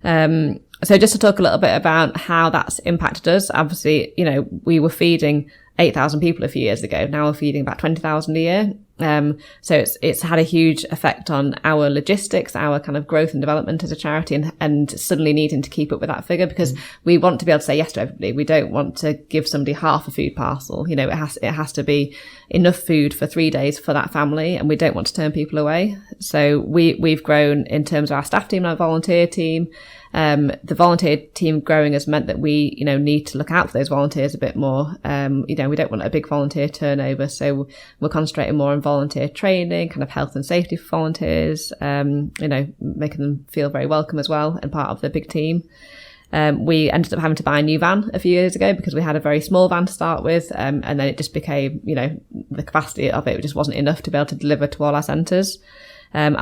So just to talk a little bit about how that's impacted us, obviously, we were feeding 8,000 people a few years ago. Now we're feeding about 20,000 a year. So it's had a huge effect on our logistics, our kind of growth and development as a charity, and suddenly needing to keep up with that figure, because we want to be able to say yes to everybody. We don't want to give somebody half a food parcel. It has to be enough food for 3 days for that family, and we don't want to turn people away. So we've grown in terms of our staff team and our volunteer team. The volunteer team growing has meant that we, need to look out for those volunteers a bit more. We don't want a big volunteer turnover, so we're concentrating more on volunteer training, kind of health and safety for volunteers, making them feel very welcome as well and part of the big team. We ended up having to buy a new van a few years ago because we had a very small van to start with, and then it just became, the capacity of it just wasn't enough to be able to deliver to all our centres.